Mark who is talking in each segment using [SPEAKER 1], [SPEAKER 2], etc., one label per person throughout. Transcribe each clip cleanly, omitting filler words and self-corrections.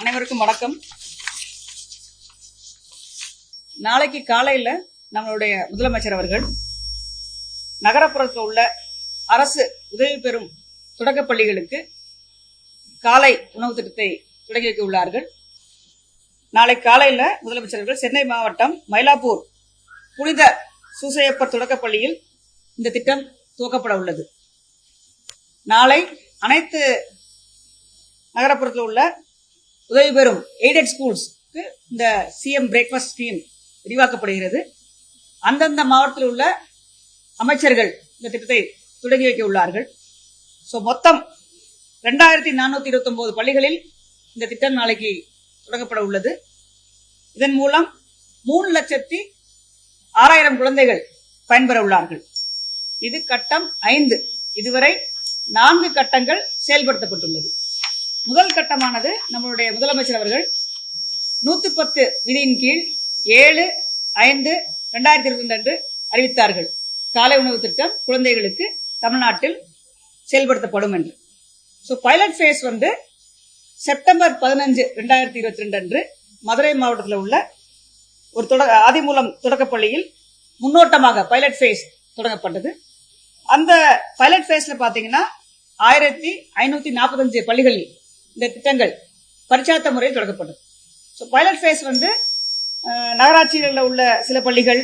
[SPEAKER 1] அனைவருக்கும் வணக்கம். நாளைக்கு காலையில நம்மளுடைய முதலமைச்சர் அவர்கள் நகரப்புறத்தில் உள்ள அரசு உதவி பெறும் தொடக்க பள்ளிகளுக்கு காலை உணவு திட்டத்தை தொடங்கி வைக்க உள்ளார்கள். நாளை காலையில முதலமைச்சர் அவர்கள் சென்னை மாவட்டம் மயிலாப்பூர் புனித சூசையப்பர் தொடக்கப் பள்ளியில் இந்த திட்டம் துவக்கப்பட உள்ளது. நாளை அனைத்து நகரப்புறத்தில் உள்ள உதவி பெறும் எய்டட் ஸ்கூல்ஸ்க்கு இந்த சிஎம் பிரேக்ஃபாஸ்ட் ஸ்கீம் விரிவாக்கப்படுகிறது. அந்தந்த மாவட்டத்தில் உள்ள அமைச்சர்கள் இந்த திட்டத்தை தொடங்கி வைக்க உள்ளார்கள். மொத்தம் 2429 பள்ளிகளில் இந்த திட்டம் நாளைக்கு தொடங்கப்பட உள்ளது. இதன் மூலம் 3,06,000 குழந்தைகள் பயன்பெற உள்ளார்கள். இது கட்டம் 5. இதுவரை 4 கட்டங்கள் செயல்படுத்தப்பட்டுள்ளது. முதல் கட்டமானது நம்மளுடைய முதலமைச்சர் அவர்கள் 110 விதியின் கீழ் 7/5/2022 அன்று அறிவித்தார்கள். காலை உணவு திட்டம் குழந்தைகளுக்கு தமிழ்நாட்டில் செயல்படுத்தப்படும் என்று. பைலட் ஃபேஸ் செப்டம்பர் 15, 2022 அன்று மதுரை மாவட்டத்தில் உள்ள ஒரு ஆதிமூலம் தொடக்கப்பள்ளியில் முன்னோட்டமாக பைலட் ஃபேஸ் தொடங்கப்பட்டது. அந்த பைலட் ஃபேஸ்ல பாத்தீங்கன்னா 1545 பள்ளிகளில் இந்த திட்டங்கள் பரிச்சார்த்த முறையில் தொடங்கப்பட்டது. பைலட் ஃபேஸ் நகராட்சிகளில் உள்ள சில பள்ளிகள்,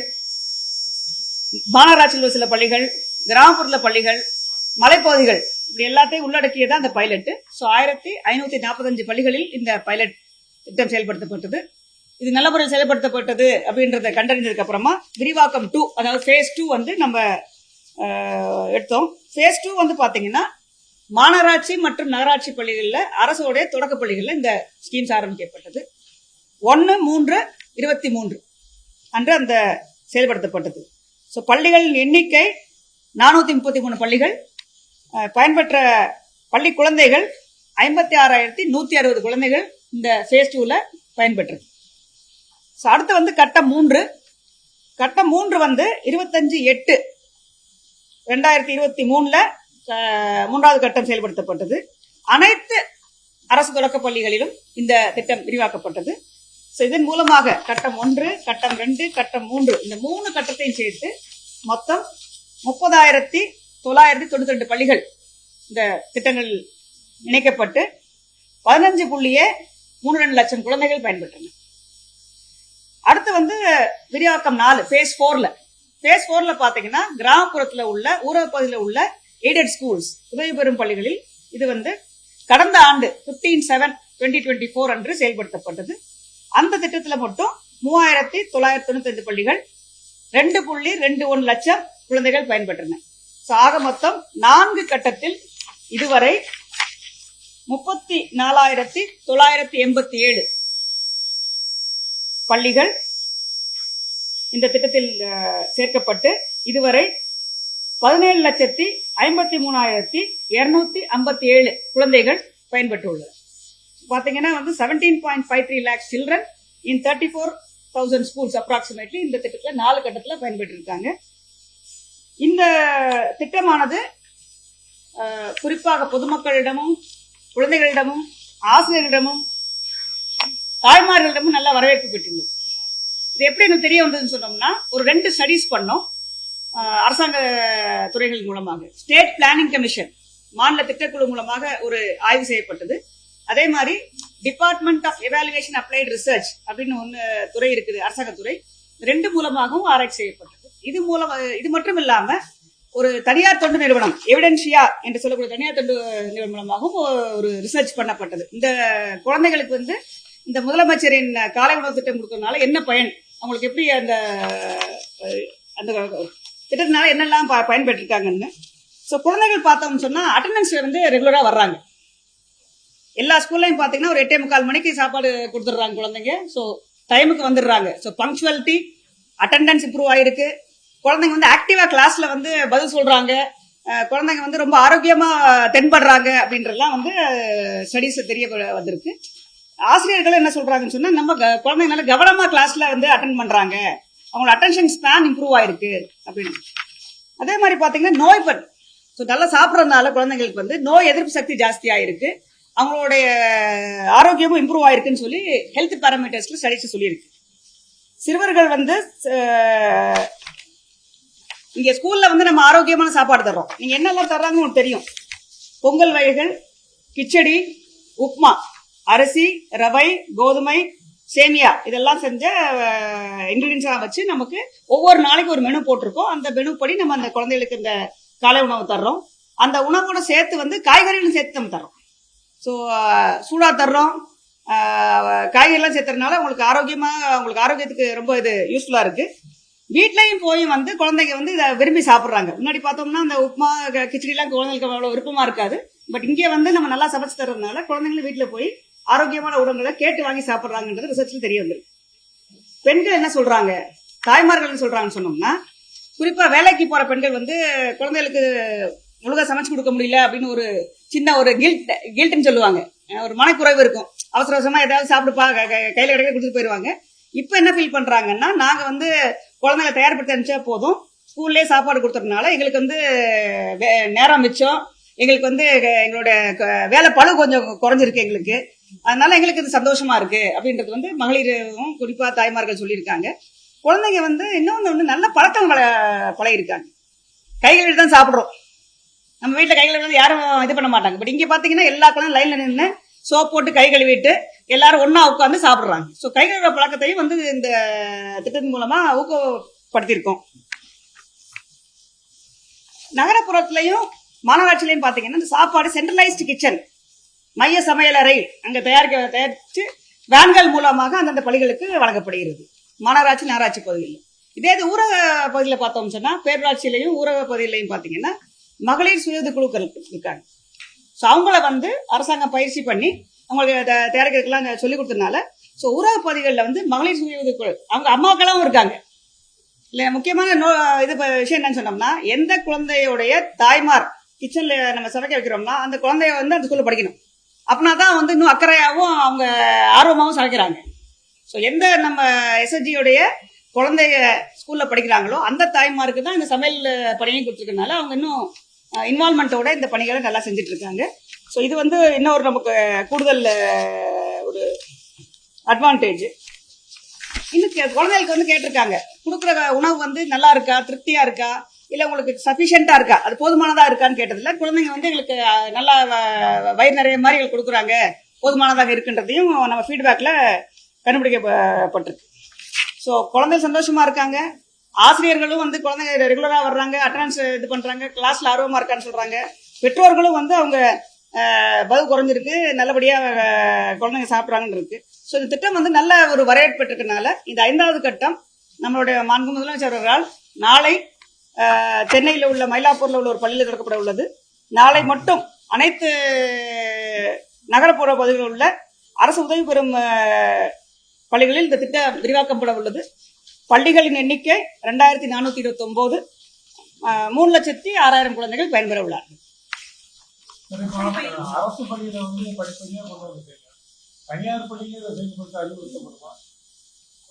[SPEAKER 1] மாநகராட்சியில் உள்ள சில பள்ளிகள், கிராமப்புற பள்ளிகள், மலைப்பகுதிகள் இப்படி எல்லாத்தையும் உள்ளடக்கியதான் அந்த பைலட். 1545 பள்ளிகளில் இந்த பைலட் திட்டம் செயல்படுத்தப்பட்டது. இது நல்ல முறையில் செயல்படுத்தப்பட்டது அப்படின்றத கண்டறிந்ததுக்கு அப்புறமா விரிவாக்கம் 2, அதாவது ஃபேஸ் 2 நம்ம எடுத்தோம். ஃபேஸ் 2 பாத்தீங்கன்னா மாநகராட்சி மற்றும் நகராட்சி பள்ளிகளில் அரசோடைய தொடக்க பள்ளிகளில் இந்த ஸ்கீம்ஸ் ஆரம்பிக்கப்பட்டது. 1/3/23 அன்று அந்த செயல்படுத்தப்பட்டது. பள்ளிகளின் எண்ணிக்கை 433 பள்ளிகள். பயன்பெற்ற பள்ளி குழந்தைகள் 56,160 குழந்தைகள் இந்த ஃபேஸ் 2ல பயன்பெற்றது. அடுத்து கட்டம் 3. கட்டம் 3 25/8/2023 மூன்றாவது கட்டம் செயல்படுத்தப்பட்டது. அனைத்து அரசு தொடக்க பள்ளிகளிலும் இந்த திட்டம் விரிவாக்கப்பட்டது. இதன் மூலமாக கட்டம் 1, கட்டம் 2, கட்டம் 3 இந்த 3 கட்டத்தையும் சேர்த்து மொத்தம் 30,992 பள்ளிகள் இந்த திட்டங்கள் இணைக்கப்பட்டு 15.32 லட்சம் குழந்தைகள் பயன்பெற்றனர். அடுத்து விரிவாக்கம் 4 ஃபேஸ் 4ல. ஃபேஸ் 4ல பாத்தீங்கன்னா கிராமப்புறத்தில் உள்ள ஊரக பகுதியில் உள்ள எய்டட் ஸ்கூல்ஸ் உதவி பெறும் பள்ளிகளில் இது கடந்த ஆண்டு 15/7/2024 அன்று செயல்படுத்தப்பட்டது. அந்த திட்டத்தில் மட்டும் 3,995 பள்ளிகள் 2.21 லட்சம் குழந்தைகள் பயன்பெற்றன. ஆக மொத்தம் 4 கட்டத்தில் இதுவரை 34,987 பள்ளிகள் இந்த திட்டத்தில் சேர்க்கப்பட்டு இதுவரை 17,53,257 குழந்தைகள் பயன்பெற்றுள்ளனர். பாத்தீங்கன்னா 17.53 lakhs children in 34,000 schools approximately இந்த திட்டத்துல 4 கட்டத்துல பயன்பெற்றிருக்காங்க. இந்த திட்டமானது குறிப்பாக பொதுமக்களிடமும் குழந்தைகளிடமும் ஆசிரியர்களிடமும் தாய்மார்களிடமும் நல்ல வரவேற்பு பெற்றுள்ளது. இது எப்படி எனக்கு தெரிய வந்ததுன்னு சொன்னோம்னா, ஒரு 2 ஸ்டடிஸ் பண்ணோம் அரசாங்க துறைகள் மூலமாக. ஸ்டேட் பிளானிங் கமிஷன் மாநில திட்டக்குழு மூலமாக ஒரு ஆய்வு செய்யப்பட்டது. அதே மாதிரி department of evaluation applied research அப்படின்னு ஒன்னு துறை இருக்குது, அரசாங்க துறை. 2 மூலமாகவும் ஆராய்ச்சி செய்யப்பட்டது. இது மட்டும் இல்லாம ஒரு தனியார் தொண்டு நிறுவனம் எவிடென்சியா என்று சொல்லக்கூடிய தனியார் தொண்டு நிறுவனம் மூலமாகவும் ஒரு ரிசர்ச் பண்ணப்பட்டது. இந்த குழந்தைகளுக்கு இந்த முதலமைச்சரின் காலை உணவு திட்டம் கொடுக்கறதுனால என்ன பயன், அவங்களுக்கு எப்படி அந்த திட்டத்தினால என்னெல்லாம் பயன்பெற்றிருக்காங்கன்னு. குழந்தைகள் பார்த்தோம்னு சொன்னா அட்டெண்டன்ஸ் ரெகுலரா வர்றாங்க. எல்லா ஸ்கூல்லையும் பாத்தீங்கன்னா ஒரு 8:45 மணிக்கு சாப்பாடு கொடுத்துடுறாங்க குழந்தைங்க. டைமுக்கு வந்துடுறாங்க. பங்க்சுவாலிட்டி, அட்டெண்டன்ஸ் இம்ப்ரூவ் ஆயிருக்கு. குழந்தைங்க ஆக்டிவா கிளாஸ்ல பதில் சொல்றாங்க. குழந்தைங்க ரொம்ப ஆரோக்கியமா தென்படுறாங்க அப்படின்றலாம் ஸ்டடிஸ் தெரிய வந்திருக்கு. ஆசிரியர்கள் என்ன சொல்றாங்கன்னு சொன்னா, நம்ம குழந்தைங்க நல்ல கவனமா கிளாஸ்ல அட்டென்ட் பண்றாங்க, அவங்களோட அட்டென்ஷன் ஸ்பேன் இம்ப்ரூவ் ஆயிருக்கு அப்படின்னு. அதே மாதிரி பாத்தீங்கன்னா நோய் நல்லா சாப்பிடறதுனால குழந்தைங்களுக்கு நோய் எதிர்ப்பு சக்தி ஜாஸ்தியா இருக்கு. அவங்களுடைய ஆரோக்கியமும் இம்ப்ரூவ் ஆயிருக்குன்னு சொல்லி ஹெல்த் பேராமீட்டர்ஸ்ல ஸ்டடிஸ் சொல்லியிருக்கு. சிறுவர்கள் வந்து இங்க ஸ்கூல்ல வந்து நம்ம ஆரோக்கியமான சாப்பாடு தர்றோம். நீங்க என்னெல்லாம் தர்றாங்கன்னு உங்களுக்கு தெரியும். பொங்கல் வகைகள், கிச்சடி, உப்மா, அரிசி, ரவை, கோதுமை, சேமியா இதெல்லாம் செஞ்ச இன்கிரீடியன்ஸாக வச்சு நமக்கு ஒவ்வொரு நாளைக்கு ஒரு மெனு போட்டிருக்கோம். அந்த மெனு படி நம்ம அந்த குழந்தைகளுக்கு இந்த காலை உணவு தர்றோம். அந்த உணவோட சேர்த்து வந்து காய்கறிகளும் சேர்த்து நம்ம தர்றோம். ஸோ சூடாக தர்றோம். காய்கறிலாம் சேர்த்துறதுனால உங்களுக்கு ஆரோக்கியத்துக்கு ரொம்ப இது யூஸ்ஃபுல்லாக இருக்கு. வீட்லையும் போய் வந்து குழந்தைங்க வந்து இதை விரும்பி சாப்பிட்றாங்க. முன்னாடி பார்த்தோம்னா அந்த உப்புமா கிச்சடிலாம் குழந்தைங்களுக்கு அவ்வளோ விருப்பமா இருக்காது. பட் இங்கே வந்து நம்ம நல்லா சமைச்சு தர்றதுனால குழந்தைங்களும் வீட்டில் போய் ஆரோக்கியமான உணவுகளை கேட்டு வாங்கி சாப்பிட்றாங்கன்றது ரிசர்ச்ல தெரிய வந்திருக்கு. பெண்கள் என்ன சொல்றாங்க, தாய்மார்கள் என்ன சொல்றாங்கன்னு சொன்னோம்னா, குறிப்பா வேலைக்கு போற பெண்கள் வந்து குழந்தைகளுக்கு ஒழுங்கா சமைச்சு கொடுக்க முடியல அப்படின்னு ஒரு சின்ன ஒரு கில்ட்னு சொல்லுவாங்க. ஒரு மனக்குறைவு இருக்கும். அவசர அவசரமா ஏதாவது சாப்பிடுப்பா கையில கிடைக்க கொடுத்துட்டு போயிருவாங்க. இப்ப என்ன ஃபீல் பண்றாங்கன்னா, நாங்க வந்து குழந்தைகளை தயார்படுத்தி அனுப்பிச்சா போதும், ஸ்கூல்லேயே சாப்பாடு கொடுத்துறதுனால எங்களுக்கு வந்து நேரம் மிச்சம், எங்களுக்கு வந்து எங்களோட வேலை பளு கொஞ்சம் குறைஞ்சிருக்கு எங்களுக்கு, அதனால எங்களுக்கு இது சந்தோஷமா இருக்கு அப்படின்றது வந்து மகளிரும் குறிப்பா தாய்மார்கள் சொல்லியிருக்காங்க. குழந்தைங்க வந்து இன்னொன்னு நல்ல பழக்கம் பழகிருக்காங்க. கைகளில் தான் சாப்பிட்றோம். நம்ம வீட்டில் கைகளை வந்து யாரும் இது பண்ண மாட்டாங்க. பட் இங்கே பார்த்தீங்கன்னா எல்லா குழந்தையும் லைன்ல நின்று சோப் போட்டு கை கழுவிட்டு எல்லாரும் ஒன்னா உட்காந்து சாப்பிட்றாங்க. ஸோ கை கழுவுற பழக்கத்தையும் வந்து இந்த திட்டத்தின் மூலமா ஊக்கப்படுத்தியிருக்கோம். நகரப்புறத்திலையும் மாநகராட்சியிலையும் பார்த்தீங்கன்னா இந்த சாப்பாடு சென்ட்ரலைஸ்டு கிச்சன், மைய சமையலறை அங்கே தயாரித்து வேன்கள் மூலமாக அந்தந்த பள்ளிகளுக்கு வழங்கப்படுகிறது மாநகராட்சி நகராட்சி பகுதியில். இதே இது ஊரக பகுதியில் பார்த்தோம் சொன்னா, பேரூராட்சியிலையும் ஊரக பகுதியிலையும் பார்த்தீங்கன்னா மகளிர் சுய குழுக்கள் இருக்காங்க. ஸோ அவங்கள வந்து அரசாங்கம் பயிற்சி பண்ணி அவங்களுக்கு தயாரிக்கிறதுக்கெல்லாம் சொல்லி கொடுத்ததுனால ஸோ ஊரக பகுதிகளில் வந்து மகளிர் சுய குழு அவங்க அம்மாக்களாகவும் இருக்காங்க. இல்லை முக்கியமான இது விஷயம் என்னன்னு சொன்னோம்னா, எந்த குழந்தையுடைய தாய்மார் கிச்சன்ல நம்ம சமைக்க வைக்கிறோம்னா அந்த குழந்தைய வந்து அந்த ஸ்கூல்ல படிக்கணும். அப்படின்னா தான் வந்து இன்னும் அக்கறையாகவும் அவங்க ஆர்வமாகவும் சமைக்கிறாங்க. ஸோ எந்த நம்ம எஸ்எஸ்ஜியோடைய குழந்தைய ஸ்கூல்ல படிக்கிறாங்களோ அந்த தாய்மாருக்கு தான் இந்த சமையல் பணியும் கொடுத்துருக்கனால அவங்க இன்னும் இன்வால்மெண்ட்டோட இந்த பணிகளை நல்லா செஞ்சுட்டு இருக்காங்க. ஸோ இது வந்து இன்னொரு நமக்கு கூடுதல் ஒரு அட்வான்டேஜ். இன்னும் குழந்தைகளுக்கு வந்து கேட்டிருக்காங்க, கொடுக்குற உணவு வந்து நல்லா இருக்கா, திருப்தியா இருக்கா, இல்லை உங்களுக்கு சஃபிஷியண்டா இருக்கா, அது போதுமானதா இருக்கான்னு கேட்டதில்ல. குழந்தைங்க வந்து எங்களுக்கு நல்லா வயிறு நிறைய மாதிரி எங்களுக்கு கொடுக்குறாங்க, போதுமானதாக இருக்குன்றதையும் நம்ம ஃபீட்பேக்ல கண்டுபிடிக்கப்பட்டிருக்கு. ஸோ குழந்தைகள் சந்தோஷமா இருக்காங்க. ஆசிரியர்களும் வந்து குழந்தைங்க ரெகுலரா வர்றாங்க, அட்டண்டன்ஸ் இது பண்றாங்க, கிளாஸ்ல ஆர்வமா இருக்கான்னு சொல்றாங்க. பெற்றோர்களும் வந்து அவங்க பதில் குறைஞ்சிருக்கு, நல்லபடியா குழந்தைங்க சாப்பிட்றாங்கன்னு இருக்கு. ஸோ இந்த திட்டம் வந்து நல்ல ஒரு வரவேற்பு பெற்றிருக்கனால இந்த 5வது கட்டம் நம்மளுடைய மாண்பு முதலமைச்சர் அவர்களால் நாளை சென்னையில் உள்ள மயிலாப்பூர்ல உள்ள ஒரு பள்ளியில் திறக்கப்பட உள்ளது. நாளை மட்டும் அனைத்து நகரப்புற பகுதிகளில் உள்ள அரசு உதவி பெறும் பள்ளிகளில் இந்த திட்டம் விரிவாக்கப்பட உள்ளது. பள்ளிகளின் எண்ணிக்கை 2429, 3,06,000 குழந்தைகள் பயன்பெற உள்ளார்கள்.
[SPEAKER 2] அரசு பள்ளியில வந்து படிப்படியா கொண்டு வந்து தனியார் பள்ளியில செயல்படுத்த அறிவுறுத்தப்படுமா?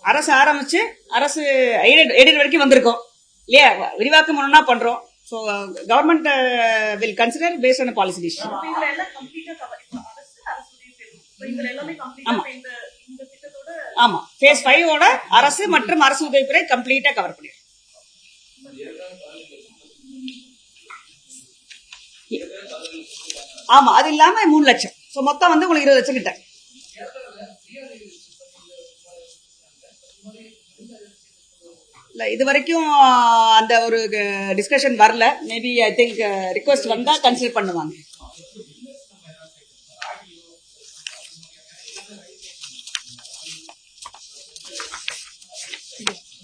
[SPEAKER 1] அரசு ஆரம்பிச்சு அரசு எய்டட் வரைக்கும் வந்திருக்கோம் இல்லையா, விரிவாக்கம் ஒன்னா பண்றோம். So government will consider based on policy decision. ஆமா, ஃபேஸ் 5ஓட அரசு மற்றும் அரசு உதவித்துறை கம்ப்ளீட்டா கவர் பண்ணிடும். ஆமா, அது இல்லாம 3 லட்சம். ஸோ மொத்தம் வந்து உங்களுக்கு 20 லட்சம் கிட்ட. இல்ல இது வரைக்கும் அந்த ஒரு டிஸ்கஷன் வரல. மேபி ஐ திங்க் ரிக்வெஸ்ட் வந்தா கன்சிடர் பண்ணுவாங்க.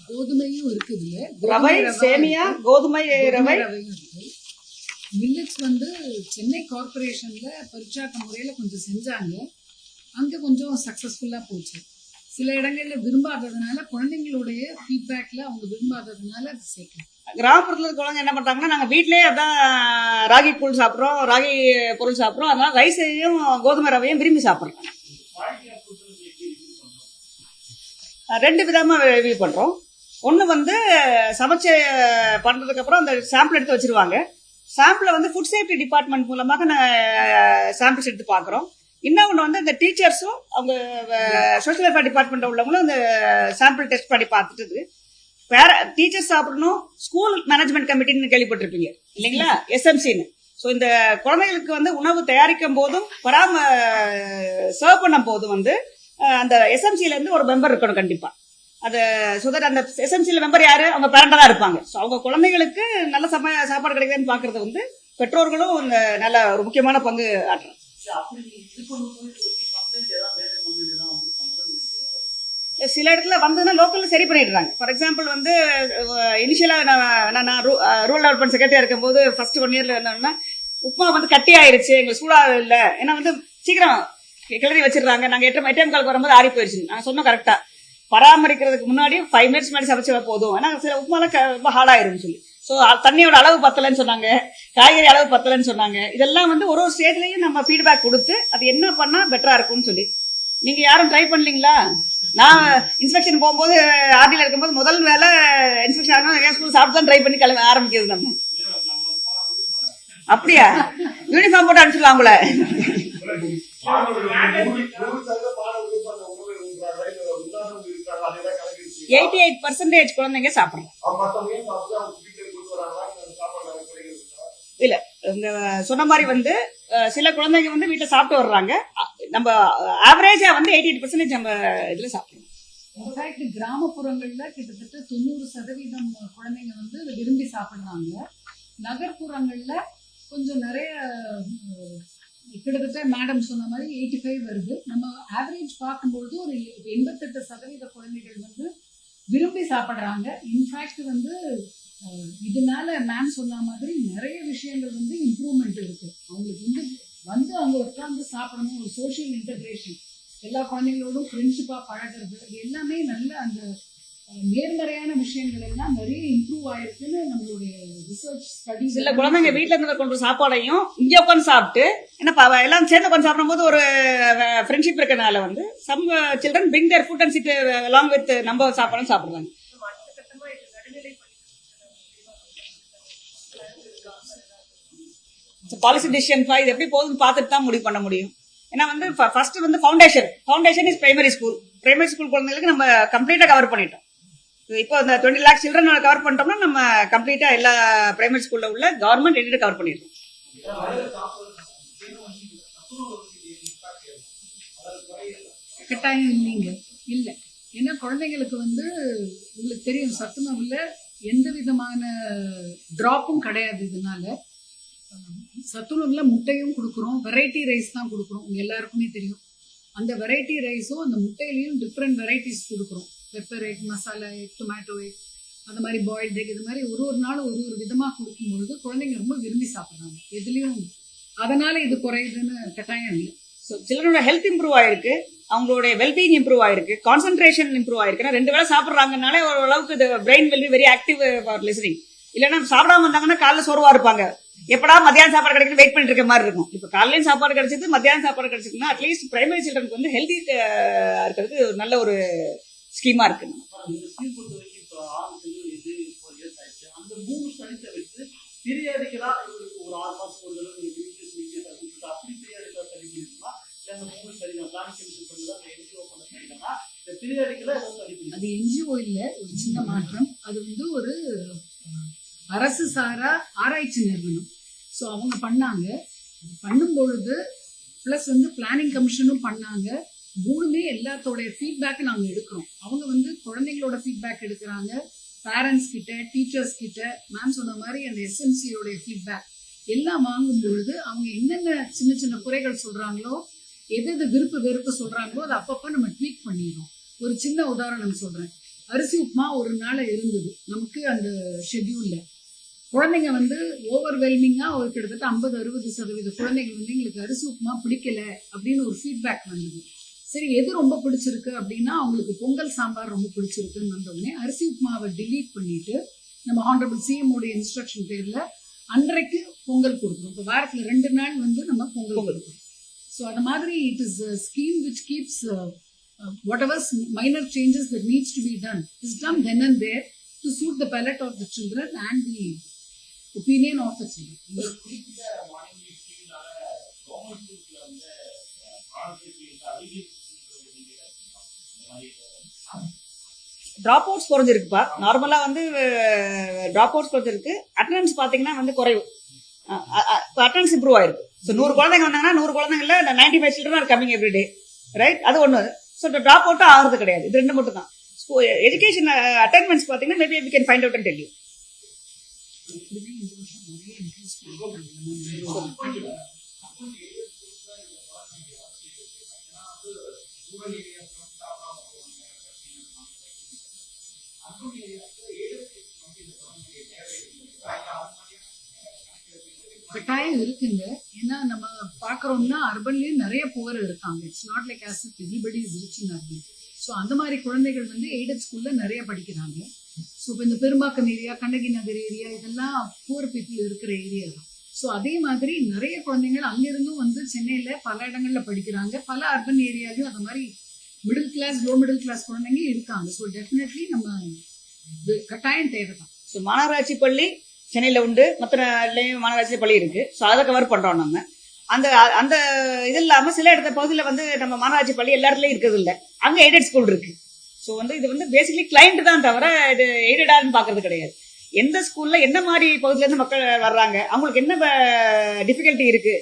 [SPEAKER 3] கோதுமையும் இருக்குது,
[SPEAKER 1] ரவை, சேமியா, கோதுமை ரவை.
[SPEAKER 3] மில்லட்ஸ் வந்து சென்னை கார்பரேஷன்ல பரிச்சாக்க முறையில கொஞ்சம் செஞ்சாங்க, அங்க கொஞ்சம் சக்சஸ்ஃபுல்லா போச்சு. சில இடங்கள்ல விரும்பாததுனால, குழந்தைங்களுடைய ஃபீட்பேக்ல அவங்க விரும்பாததுனால அது சேர்க்கணும்.
[SPEAKER 1] கிராமப்புறத்துல குழந்தைங்க என்ன பண்றாங்கன்னா, நாங்க வீட்லயே அதான் ராகி கூழ் சாப்பிட்றோம், ராகி பொருள் சாப்பிட்றோம், அதனால ரைஸையும் கோதுமை ரவையும் விரும்பி சாப்பிட்றோம். 2 விதமா ரிவ்யூ பண்றோம். ஒன்று வந்து சமைச்ச பண்றதுக்கு அப்புறம் அந்த சாம்பிள் எடுத்து வச்சிருவாங்க. சாம்பிளை வந்து ஃபுட் சேஃப்டி டிபார்ட்மெண்ட் மூலமாக சாம்பிள்ஸ் எடுத்து பார்க்குறோம். இன்னொன்று வந்து இந்த டீச்சர்ஸும் அவங்க சோஷியல் வெல்ஃபேர் டிபார்ட்மெண்ட் உள்ளவங்களும் இந்த சாம்பிள் டெஸ்ட் பண்ணி பார்த்துட்டு டீச்சர்ஸ் சாப்பிடணும். ஸ்கூல் மேனேஜ்மெண்ட் கமிட்டின்னு கேள்விப்பட்டிருப்பீங்க இல்லைங்களா, எஸ்எம்சின்னு. ஸோ இந்த குழந்தைகளுக்கு வந்து உணவு தயாரிக்கும் போதும் சர்வ் பண்ணும் போதும் வந்து அந்த எஸ்எம்சில இருந்து ஒரு மெம்பர் இருக்கணும் கண்டிப்பா. அது சுதர் அந்த எஸ்எம்சில மெம்பர் யாரு, அவங்க பேரண்டா தான் இருப்பாங்க. ஸோ அவங்க குழந்தைகளுக்கு நல்ல சாப்பாடு கிடைக்குதுன்னு பாக்குறது வந்து பெற்றோர்களும் நல்ல ஒரு முக்கியமான பங்கு ஆற்றுறாங்க. சில இடத்துல வந்ததுன்னா லோக்கல்ல சரி பண்ணிடுறாங்க. ஃபார் எக்ஸாம்பிள் வந்து இனிஷியலா நான் ரூரல் டெவலப்மெண்ட் செக்ரட்டரியா இருக்கும்போது ஃபர்ஸ்ட் 1 இயர்ல இருந்தோம்னா உப்புமா வந்து கட்டி ஆயிருச்சு, எங்களுக்கு சூடா இல்ல, ஏன்னா வந்து சீக்கிரம் கிளறி வச்சிருக்காங்க. நாங்க 8 வரும்போது ஆறி போயிருச்சு. நாங்க சொன்னோம் கரெக்டா பராமரிக்கிறதுக்கு முன்னாடி 5 மினிட்ஸ் முன்னாடி சமைச்சு போதும், ஏன்னா சில உப்புமாலாம் ரொம்ப ஹார்டாயிரும் சொல்லி. ஸோ தண்ணியோட அளவு பத்தலைன்னு சொன்னாங்க, காய்கறி அளவு பத்தலைன்னு சொன்னாங்க. இதெல்லாம் வந்து ஒரு ஸ்டேஜ்லயும் நம்ம ஃபீட்பேக் கொடுத்து அது என்ன பண்ணா பெட்டரா இருக்கும்னு சொல்லி. நீங்க யாரும் ட்ரை பண்ணலீங்களா? நான் இன்ஸ்பெக்ஷன் போகும்போது ஆர்டில இருக்கும்போது முதல் வேலை இன்ஸ்பெக்ஷன் ஆகணும், ஸ்கூல் சாப்பிட்டு தான் ட்ரை பண்ணி கிளம்ப ஆரம்பிக்கிறது. நம்ம அப்படியா யூனிஃபார்ம் போட்டு அனுப்பிச்சிடலாம் உங்களை. 88% குழந்தைங்க சாப்பிடலாம். இல்ல சொன்ன மாதிரி வந்து சில குழந்தைங்க வந்து வீட்டுல சாப்பிட்டு வர்றாங்க. நம்ம ஆவரேஜா வந்து 88% நம்ம இதுல சாப்பிடணும்.
[SPEAKER 3] இன்ஃபேக்ட் கிராமப்புறங்கள்ல கிட்டத்தட்ட 90% குழந்தைங்க வந்து விரும்பி சாப்பிடுறாங்க. நகர்ப்புறங்கள்ல கொஞ்சம் நிறைய கிட்டத்தட்ட மேடம் சொன்ன மாதிரி 85 வருது. நம்ம ஆவரேஜ் பார்க்கும்பொழுது ஒரு 88% குழந்தைகள் வந்து விரும்பி சாப்பிடுறாங்க. இன்ஃபேக்ட் வந்து இதனால மேம் சொன்ன மாதிரி நிறைய விஷயங்கள் வந்து இம்ப்ரூவ்மெண்ட் இருக்கு. அவங்களுக்கு வந்து அவங்க உட்கார்ந்து சாப்பிடணும், ஒரு சோஷியல் இன்டகிரேஷன், எல்லா குழந்தைங்களோடும் ஃப்ரெண்ட்ஷிப்பா பழகிறது, எல்லாமே நல்ல அந்த நேர்மறையான விஷயங்கள் எல்லாம் நிறைய இம்ப்ரூவ் ஆயிருக்குன்னு நம்மளுடைய ரிசர்ச் ஸ்டடிஸ்.
[SPEAKER 1] இல்ல குழந்தைங்க வீட்டுல இருந்து கொண்டு சாப்பாடையும் இங்க உட்காந்து சாப்பிட்டு என்ன எல்லாம் சேர்ந்து உட்காந்து சாப்பிடும் போது ஒரு ஃப்ரெண்ட்ஷிப் இருக்கனால வந்து some children bring their food and sit along with நம்ம சாப்பாடும் சாப்பிடுறாங்க. பாலிசி டிசிஷன் இது எப்படி போகுதுன்னு பார்த்துட்டு தான் முடிவு பண்ண முடியும். ஏன்னா வந்து ஃபர்ஸ்ட் வந்து ஃபவுண்டேஷன் இஸ் பிரைமரி ஸ்கூல் குழந்தைகளுக்கு நம்ம கம்ப்ளீட்டா கவர் பண்ணிட்டோம். இப்போ இந்த 20 lakh சில்ட்ரன் கவர் பண்ணிட்டோம்னா நம்ம கம்ப்ளீட்டா எல்லா பிரைமரி ஸ்கூல்ல உள்ள கவர்மெண்ட் எடிட் கவர் பண்ணிடுறோம்.
[SPEAKER 3] கட்டாயம் இல்லைங்க, இல்ல. ஏன்னா குழந்தைங்களுக்கு வந்து உங்களுக்கு தெரியும் சத்துணவுல எந்த விதமான டிராப்பும் கிடையாது. இதனால சத்துணவுல முட்டையும் கொடுக்குறோம், வெரைட்டி ரைஸ் தான் கொடுக்குறோம். உங்க எல்லாருக்குமே தெரியும். அந்த வெரைட்டி ரைஸும் அந்த முட்டையிலையும் டிஃப்ரெண்ட் வெரைட்டிஸ் கொடுக்குறோம். Pepper egg, masala egg, tomato egg, அந்த மாதிரி பாயில்டு எக், இது மாதிரி ஒரு நாள் ஒரு விதமா கொடுக்கும்பொழுது குழந்தைங்க ரொம்ப விரும்பி சாப்பிட்றாங்க. எதுலயும் அதனால இது குறையுதுன்னு கட்டாயம் இல்லை.
[SPEAKER 1] ஸோ சில்ட்ரனோட ஹெல்த் இம்ப்ரூவ் ஆயிருக்கு, அவங்களுடைய வெல்பீயிங் இம்ப்ரூவ் ஆயிருக்கு, கான்சென்ட்ரேஷன் இம்ப்ரூவ் ஆயிருக்கு. 2 வேளை சாப்பிட்றாங்கனாலே ஓரளவுக்கு இது brain will be very active for listening. இல்லைன்னா சாப்பிடாம வந்தாங்கன்னா காலைல சோர்வா இருப்பாங்க, எப்படா மத்தியானம் சாப்பாடு கிடைக்கும் வெயிட் பண்ணிட்டு இருக்க மாதிரி இருக்கும். இப்போ காலையிலும் சாப்பாடு கிடைச்சது, மத்தியானம் சாப்பாடு கிடைச்சிருக்குன்னா அட்லீஸ்ட் பிரைமரி சில்ட்ரனுக்கு வந்து ஹெல்தி இருக்கிறதுக்கு ஒரு நல்ல ஒரு ஸ்கீமா இருக்கு.
[SPEAKER 3] அது என்ஜிஓ இல்ல, ஒரு சின்ன மாற்றம். அது வந்து ஒரு அரசு சாரா ஆராய்ச்சி நிறுவனம். ஸோ அவங்க பண்ணாங்க. பண்ணும்பொழுது ப்ளஸ் வந்து பிளானிங் கமிஷனும் பண்ணாங்க. 3மே எல்லாத்தோடைய ஃபீட்பேக்கை நாங்கள் எடுக்கிறோம். அவங்க வந்து குழந்தைங்களோட ஃபீட்பேக் எடுக்கிறாங்க, பேரண்ட்ஸ் கிட்ட, டீச்சர்ஸ் கிட்ட, மேம் சொன்ன மாதிரி அந்த எஸ்எம்சியோடைய ஃபீட்பேக் எல்லாம் வாங்கும் பொழுது அவங்க என்னென்ன சின்ன சின்ன குறைகள் சொல்றாங்களோ, எது வெறுப்பு சொல்றாங்களோ அதை அப்பப்போ நம்ம ட்வீட் பண்ணிடுறோம். ஒரு சின்ன உதாரணம் சொல்றேன். அரிசி உப்புமா ஒரு நாள் இருந்தது நமக்கு அந்த ஷெட்யூல்ல. குழந்தைங்க வந்து ஓவர்வெல்மிங்கா ஒரு கிட்டத்தட்ட 50-60% குழந்தைங்க வந்து எங்களுக்கு அரிசி உப்புமா பிடிக்கல அப்படின்னு ஒரு ஃபீட்பேக் வந்தது. சரி, எது ரொம்ப பிடிச்சிருக்கு அப்படின்னா அவங்களுக்கு பொங்கல் சாம்பார் ரொம்ப பிடிச்சிருக்குன்னு வந்தோடனே அரிசி உப்புமாவை டிலீட் பண்ணிட்டு நம்ம ஹானரபிள் சிஎம் உடைய இன்ஸ்ட்ரக்ஷன் பேர்ல அன்றைக்கு பொங்கல் கொடுக்குறோம். இப்போ வாரத்துல 2 நாள் வந்து நம்ம பொங்கல் கொடுக்குறோம். ஸோ அந்த மாதிரி it is scheme which keeps whatever minor changes that needs to be done is done then and there to suit the palate of the children and the opinion of the children.
[SPEAKER 1] Drop outs குறைஞ்சிருக்குப்பா. நார்மலா வந்து drop outs குறைஞ்சிருக்கு. Attendance பாத்தீங்கன்னா வந்து குறைவு. Attendance improve ஆயிருக்கு. So 100 குழந்தைங்க வந்தாங்கன்னா 100 குழந்தைங்கள 95 children are coming every day, right? அது ஒன்று. ஸோ டிராப் அவுட்டும் ஆகிறது கிடையாது. இது 2 மட்டும் தான். எஜுகேஷன் அட்டென்மெண்ட்ஸ் பாத்தீங்கன்னா maybe we can find out and tell you.
[SPEAKER 3] கட்டாயம் இருக்குங்க. ஏன்னா நம்ம பாக்குறோம்னா அர்பன்லயும் நிறைய புவர் இருக்காங்க. It's not like as if everybody is rich in urban. So அந்த மாதிரி குழந்தைகள் வந்து எய்டட் ஸ்கூல்ல நிறைய படிக்கிறாங்க. ஸோ இப்போ இந்த பெரும்பாக்கம் ஏரியா, கண்ணகி நகர் ஏரியா, இதெல்லாம் புவர் பீப்புள் இருக்கிற ஏரியா தான். ஸோ அதே மாதிரி நிறைய குழந்தைகள் அங்கிருந்தும் வந்து சென்னையில பல இடங்கள்ல படிக்கிறாங்க. பல அர்பன் ஏரியாலையும் அந்த மாதிரி middle class, low middle class குழந்தைங்க இருக்காங்க. ஸோ டெஃபினெட்லி நம்ம கட்டாயம் தேவைதான்.
[SPEAKER 1] ஸோ மாநகராட்சி பள்ளி சென்னையில உண்டு, மற்ற மாநகராட்சி பள்ளி இருக்கு. ஸோ அதை கவர் பண்றோம் நம்ம. அந்த அந்த இது இல்லாம சில இடத்த பகுதியில் வந்து நம்ம மாநகராட்சி பள்ளி எல்லா இடத்துலயும் இருக்கிறது இல்லை. அங்க எய்டட் ஸ்கூல் இருக்கு. ஸோ வந்து இது வந்து பேசிக்கலி கிளைண்ட் தான் தவிர இது எய்டடான்னு பாக்குறது கிடையாது. எந்த ஸ்கூல்ல என்ன மாதிரி பகுதியில இருந்து மக்கள் வர்றாங்க, அவங்களுக்கு என்ன டிஃபிகல்ட்டி இருக்கு,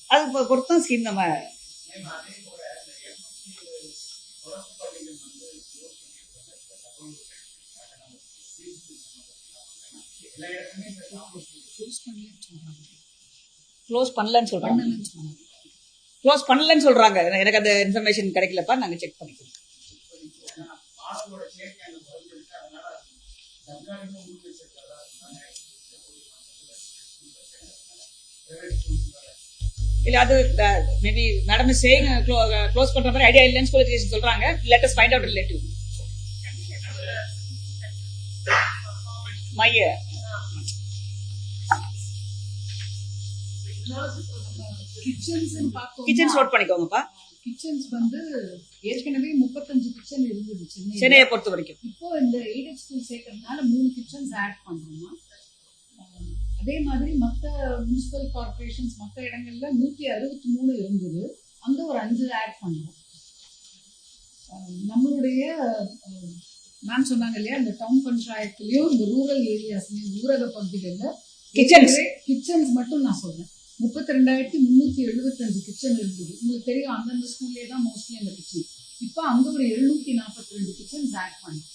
[SPEAKER 1] அது பொறுத்தும் ஸ்கீம் நம்ம. க்ளோஸ் பண்ணலன்னு சொல்றாங்க. எனக்கு அந்த இன்ஃபர்மேஷன் கிடைக்கலப்பா, நாங்க செக் பண்ணிக்கிறோம். இல்ல அது maybe madam is saying close பண்ற மாதிரி ஐடியா இல்லன்னு ஸ்கூல் எஜுகேஷன் சொல்றாங்க. Let us find out relative மைய கிச்சன்ஸ் நோட் பண்ணிக்கோங்கப்பா.
[SPEAKER 3] கிச்சன்ஸ் வந்து ஏற்கனவே 35 கிச்சன் இருந்தது
[SPEAKER 1] சென்னையை பொறுத்த வரைக்கும்.
[SPEAKER 3] இப்போ இந்த எய்டட் ஸ்கூல் சேர்க்கறதுனால 3 கிச்சன்ஸ் ஆட் பண்றோமா. அதே மாதிரி மற்ற முனிசிபல் கார்பரேஷன்ஸ் மற்ற இடங்கள்ல 163 இருந்தது, அங்க ஒரு 5 ஆட் பண்றோம். நம்மளுடைய மேம் சொன்னாங்க இல்லையா, இந்த டவுன் பஞ்சாயத்துலயும் இந்த ரூரல் ஏரியாஸ்லயும் ஊரக பகுதிகளில் கிச்சன்ஸ் மட்டும் நான் சொல்றேன் 32,375 கிச்சன் இருந்தது. உங்களுக்கு தெரியும் அந்தந்த ஸ்கூல்லே தான் மோஸ்ட்லி அந்த கிச்சன். இப்போ அங்க ஒரு 742 கிச்சன்ஸ் ஆட் பண்ணோம்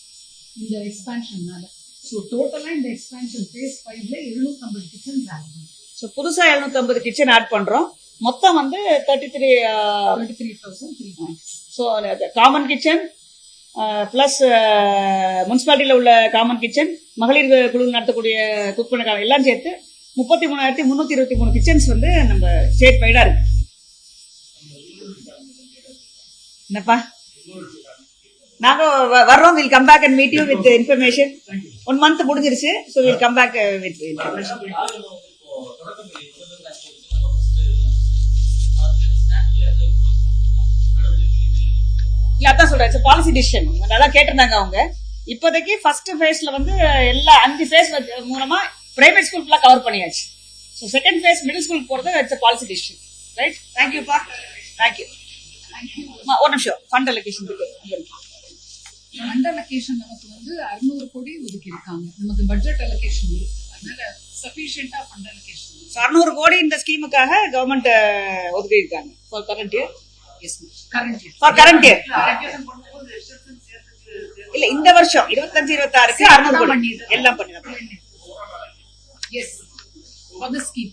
[SPEAKER 3] இந்த எக்ஸ்பான்ஷன்னால. ஸோ டோட்டலா இந்த எக்ஸ்பான்ஷன் ஃபேஸ் 5ல 750 கிச்சன்ஸ் ஆட் பண்ணோம்.
[SPEAKER 1] ஸோ புதுசா 750 கிச்சன் ஆட் பண்றோம். மொத்தம் வந்து
[SPEAKER 3] 33,300.
[SPEAKER 1] ஸோ காமன் கிச்சன் பிளஸ் முனிசிபாலிட்டியில உள்ள காமன் கிச்சன், மகளிர் குழு நடத்தக்கூடிய குக் பண்ண எல்லாம் சேர்த்து 33,323 கிச்சன்ஸ் வந்து நம்ம ஸ்டேட் வைடா இருக்கு. என்னப்பா நாங்க வர்றோம். Will come back and meet you with information. 1 month முடிஞ்சிருச்சு. So will come back with information. இல்ல அதான் சொல்றேன், பாலிசி டிசிஷன் அதான் கேட்டிருந்தாங்க அவங்க. இப்போதைக்கு ஃபர்ஸ்ட் ஃபேஸ்ல வந்து எல்லா 5 ஃபேஸ் மூலமா பிரைவேட் ஸ்கூல் ஃபுல்லா கவர் பண்ணியாச்சு. So second phase middle school போறது இட்ஸ் பாலிசி டிசிஷன், ரைட்? தேங்க்யூப்பா. தேங்க்யூ. ஒரு நிமிஷம். ஃபண்ட் அலோகேஷன்
[SPEAKER 3] ஃபண்ட் அலோகேஷன் நமக்கு வந்து 600 கோடி ஒதுக்கி இருக்காங்க. நமக்கு பட்ஜெட் அலோகேஷன் இருக்கு, அதனால சஃபிஷியன்ட்டா ஃபண்ட் அலோகேஷன்
[SPEAKER 1] 600 கோடி இந்த ஸ்கீமுக்காக கவர்மெண்ட் ஒதுக்கி இருக்காங்க. For current year.
[SPEAKER 3] Yes current year.
[SPEAKER 1] For current year இல்ல, இந்த வருஷம் 25-26க்கு 600 கோடி எல்லாம் பண்ணிருக்காங்க.
[SPEAKER 3] Yes, for the scheme.